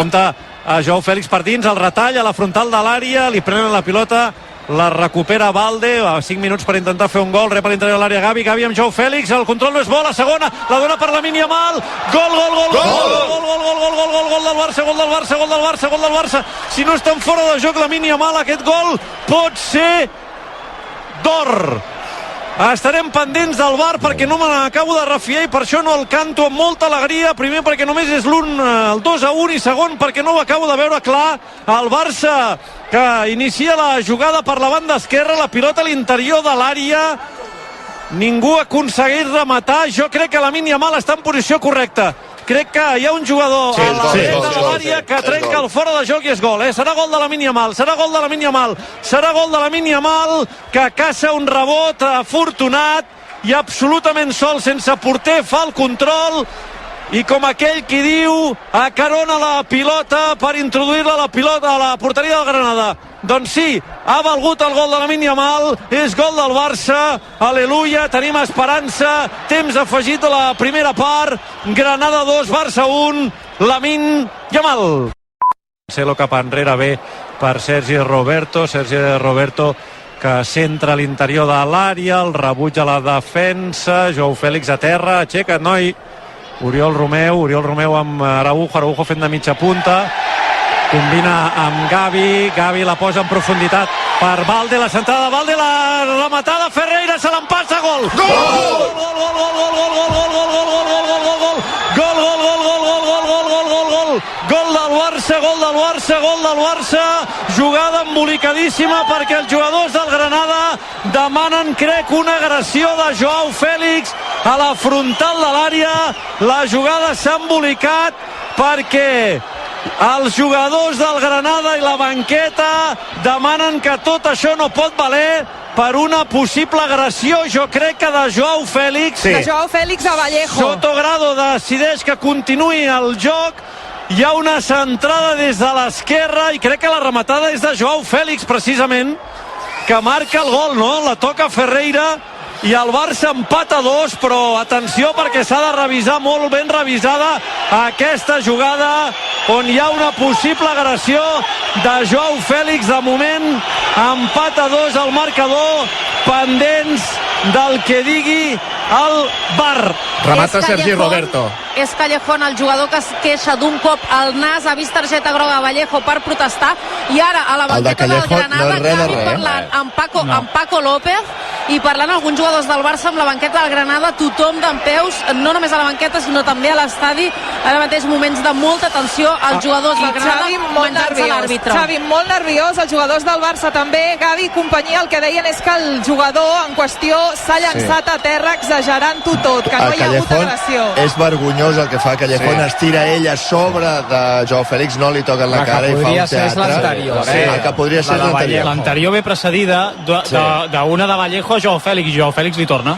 compte a Joao Fèlix per dins, el retall a la frontal de l'àrea, li prenen la pilota, la recupera Balde, a 5 minuts per intentar fer un gol, rep a l'interior de l'àrea Gavi amb Joao Fèlix, el control no és bo, la segona, la dona per Lamine Yamal, gol del Barça, gol del Barça, si no estan fora de joc Lamine Yamal, aquest gol pot ser d'or. Estarem pendents del VAR perquè no me n'acabo de refiar i per això no el canto amb molta alegria. Primer perquè només és el 2-1 i segon perquè no ho acabo de veure clar. El Barça que inicia la jugada per la banda esquerra, la pilota a l'interior de l'àrea, ningú ha aconseguit rematar. Jo crec que Lamine Yamal està en posició correcta. Crec que hi ha un jugador a la dreta de l'àrea que trenca el fora de joc i és gol. Serà gol de Lamine Yamal, serà gol de Lamine Yamal que caça un rebot afortunat i absolutament sol, sense porter, fa el control i com aquell qui diu acarona la pilota per introduir-la a la porteria del Granada. Doncs sí, ha valgut el gol de Lamine Yamal, és gol del Barça, aleluia, tenim esperança, temps afegit a la primera part, Granada 2, Barça 1, Lamine Yamal. Marcelo cap enrere bé per Sergi Roberto que centra a l'interior de l'àrea, el rebuig a la defensa, Joao Fèlix a terra, aixeca't noi, Oriol Romeu amb Araujo fent de mitja punta, combina amb Gavi la posa en profunditat per Balde, la centrada de Balde, la rematada, Ferreira se l'empassa, gol! Gol del Barça, jugada embolicadíssima perquè els jugadors del Granada demanen, crec, una agressió de Joao Fèlix a la frontal de l'àrea. La jugada s'ha embolicat perquè els jugadors del Granada i la banqueta demanen que tot això no pot valer per una possible agressió, jo crec que de Joao Fèlix. De Joao Fèlix a Vallejo. Sotogrado decideix que continuï el joc. Hi ha una centrada des de l'esquerra i crec que la rematada és de Joao Fèlix, precisament, que marca el gol, no? La toca Ferreira i el Barça empata 2, però atenció perquè s'ha de revisar, molt ben revisada aquesta jugada on hi ha una possible agressió de Joao Fèlix. De moment empata 2 al marcador, pendents del que digui el VAR. Remata Sergi Roberto. És Callejón el jugador que es queixa d'un cop al nas, ha vist targeta groga a Vallejo per protestar i ara a la banqueta del Granada parlant amb Paco López i parlant alguns jugadors del Barça amb la banqueta del Granada, tothom dempeus, no només a la banqueta sinó també a l'estadi, ara mateix moments de molta tensió als jugadors del Granada menjant-se l'àrbitre. Xavi, molt nerviós, els jugadors del Barça també, Gavi i companyia, el que deien és que el jugador en qüestió s'ha llançat a terra exagerant-ho tot, que no hi ha hagut agressió. És vergonyós el que fa Callejón, es tira ell a sobre de Joao Fèlix, no li toca en la cara i fa un teatre. El que podria ser l'anterior. L'anterior ve precedida d'una de Vallejo a Joao Fèlix i Joao Fèlix li torna.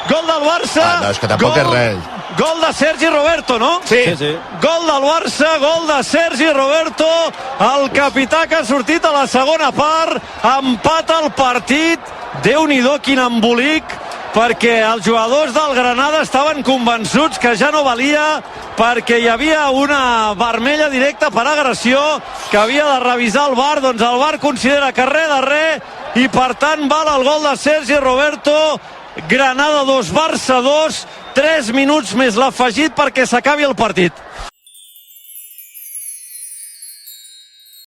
Gol del Barça. No, és que tampoc és res. Gol de Sergi Roberto, no? Sí. Gol del Barça, gol de Sergi Roberto, el capità que ha sortit a la segona part, empata el partit. Déu-n'hi-do quin embolic, perquè els jugadors del Granada estaven convençuts que ja no valia, perquè hi havia una vermella directa per agressió que havia de revisar el VAR. Doncs el VAR considera que res de res i per tant val el gol de Sergi Roberto. Granada 2, Barça 2, 3 minuts més l'afegit perquè s'acabi el partit.